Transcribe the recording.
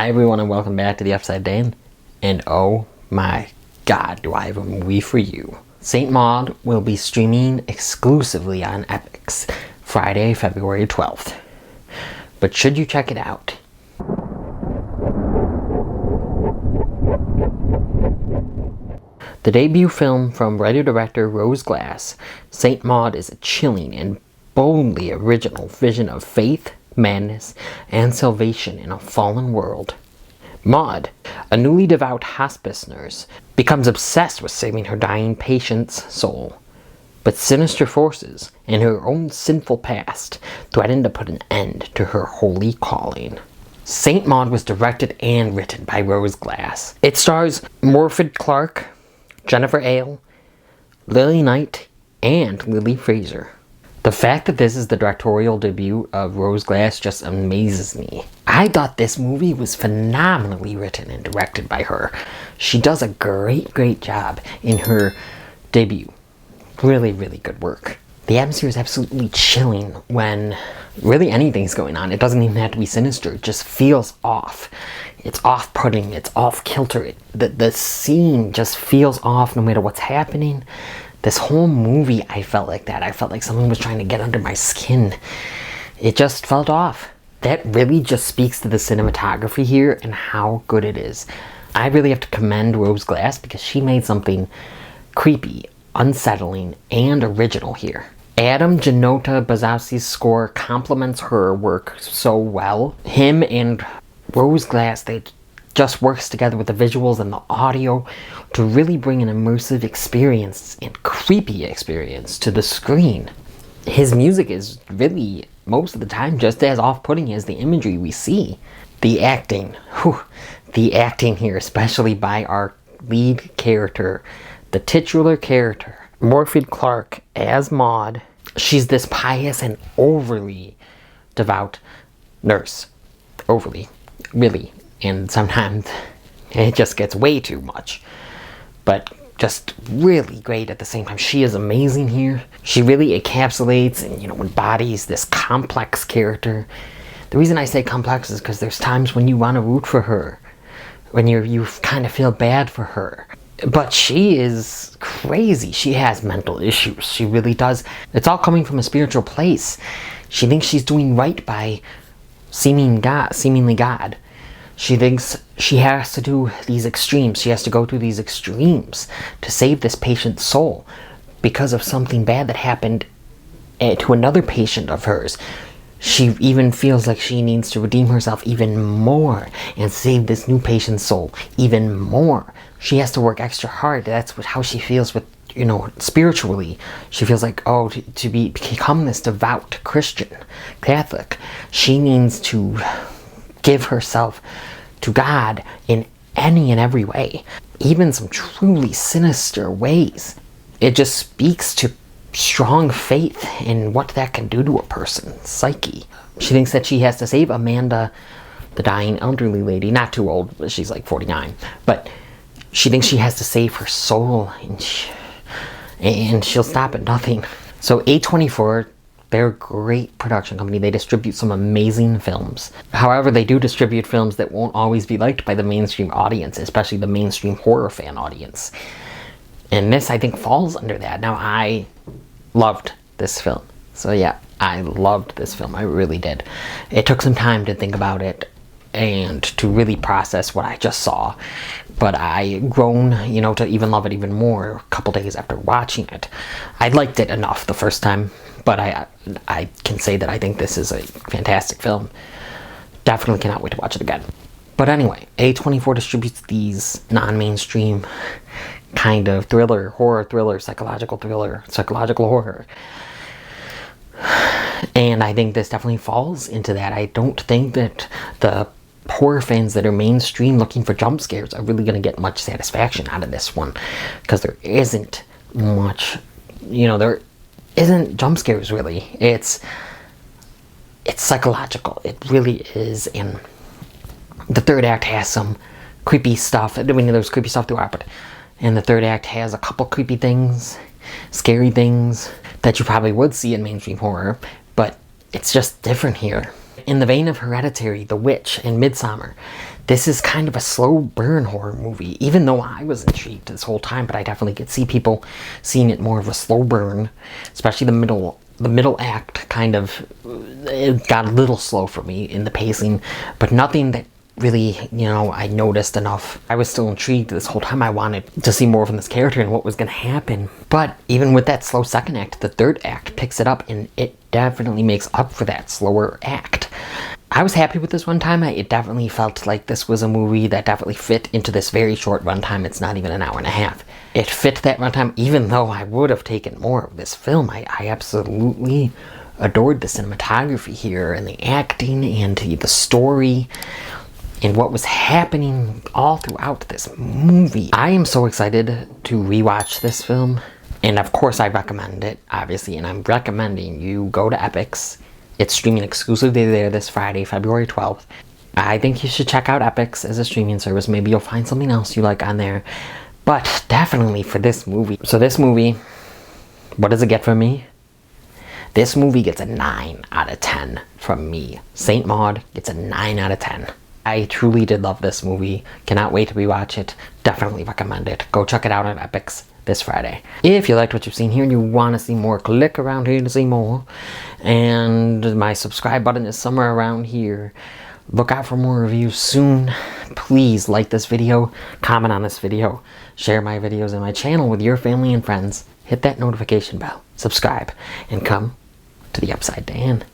Hi everyone and welcome back to the Upside Down. And oh my god, do I have a movie for you. Saint Maud will be streaming exclusively on Epix Friday, February 12th. But should you check it out? The debut film from writer-director Rose Glass, Saint Maud is a chilling and boldly original vision of faith, madness, and salvation in a fallen world. Maud, a newly devout hospice nurse, becomes obsessed with saving her dying patient's soul. But sinister forces and her own sinful past threaten to put an end to her holy calling. Saint Maud was directed and written by Rose Glass. It stars Morfydd Clark, Jennifer Ehle, Lily Knight, and Lily Frazer. The fact that this is the directorial debut of Rose Glass just amazes me. I thought this movie was phenomenally written and directed by her. She does a great job in her debut. Really good work. The atmosphere is absolutely chilling when really anything's going on. It doesn't even have to be sinister. It just feels off. It's off-putting. It's off-kilter. The scene just feels off no matter what's happening. This whole movie, I felt like that. I felt like someone was trying to get under my skin. It just felt off. That really just speaks to the cinematography here and how good it is. I really have to commend Rose Glass because she made something creepy, unsettling, and original here. Adam Janota Bazowski's score complements her work so well. Him and Rose Glass, they just works together with the visuals and the audio to really bring an immersive experience and creepy experience to the screen. His music is really, most of the time, just as off-putting as the imagery we see. The acting, the acting here, especially by our lead character, the titular character, Morfydd Clark as Maud. She's this pious and overly devout nurse. Overly, really. And sometimes it just gets way too much. But just really great at the same time. She is amazing here. She really encapsulates and, embodies this complex character. The reason I say complex is because there's times when you want to root for her. When you kind of feel bad for her. But she is crazy. She has mental issues. She really does. It's all coming from a spiritual place. She thinks she's doing right by seemingly God. She thinks she has to do these extremes. She has to go through these extremes to save this patient's soul because of something bad that happened to another patient of hers. She even feels like she needs to redeem herself even more and save this new patient's soul even more. She has to work extra hard. That's how she feels with, spiritually. She feels like, to become this devout Christian, Catholic, she needs to give herself to God in any and every way, even some truly sinister ways. It just speaks to strong faith in what that can do to a person's psyche. She thinks that she has to save Amanda, the dying elderly lady, not too old, but she's like 49, but she thinks she has to save her soul, and she'll stop at nothing. So A24, they're a great production company. They distribute some amazing films. However, they do distribute films that won't always be liked by the mainstream audience, especially the mainstream horror fan audience. And this, I think, falls under that. Now, I loved this film. So yeah, I loved this film. I really did. It took some time to think about it and to really process what I just saw. But I grown, to even love it even more a couple days after watching it. I liked it enough the first time, but I can say that I think this is a fantastic film. Definitely cannot wait to watch it again. But anyway, A24 distributes these non-mainstream kind of horror thriller, psychological horror. And I think this definitely falls into that. I don't think that the horror fans that are mainstream looking for jump scares are really going to get much satisfaction out of this one, because there isn't much, there isn't jump scares really. It's psychological. It really is. And the third act has some creepy stuff. I mean, there's creepy stuff throughout, but and the third act has a couple creepy things, scary things that you probably would see in mainstream horror, but it's just different here. In the vein of Hereditary, The Witch, and Midsommar, this is kind of a slow burn horror movie, even though I was intrigued this whole time, but I definitely could see people seeing it more of a slow burn, especially the middle act kind of, it got a little slow for me in the pacing, but nothing that really, I noticed enough. I was still intrigued this whole time. I wanted to see more from this character and what was going to happen. But even with that slow second act, the third act picks it up, and it definitely makes up for that slower act. I was happy with this runtime. It definitely felt like this was a movie that definitely fit into this very short runtime. It's not even an hour and a half. It fit that runtime, even though I would have taken more of this film. I absolutely adored the cinematography here, and the acting, and the story, and what was happening all throughout this movie. I am so excited to rewatch this film, and of course I recommend it, obviously, and I'm recommending you go to Epix. It's streaming exclusively there this Friday, February 12th. I think you should check out Epix as a streaming service. Maybe you'll find something else you like on there. But definitely for this movie. So this movie, what does it get from me? This movie gets a 9 out of 10 from me. Saint Maud gets a 9 out of 10. I truly did love this movie. Cannot wait to rewatch it. Definitely recommend it. Go check it out on Epix this Friday. If you liked what you've seen here and you want to see more, click around here to see more. And my subscribe button is somewhere around here. Look out for more reviews soon. Please like this video, comment on this video, share my videos and my channel with your family and friends. Hit that notification bell, subscribe, and come to the Upside Dan.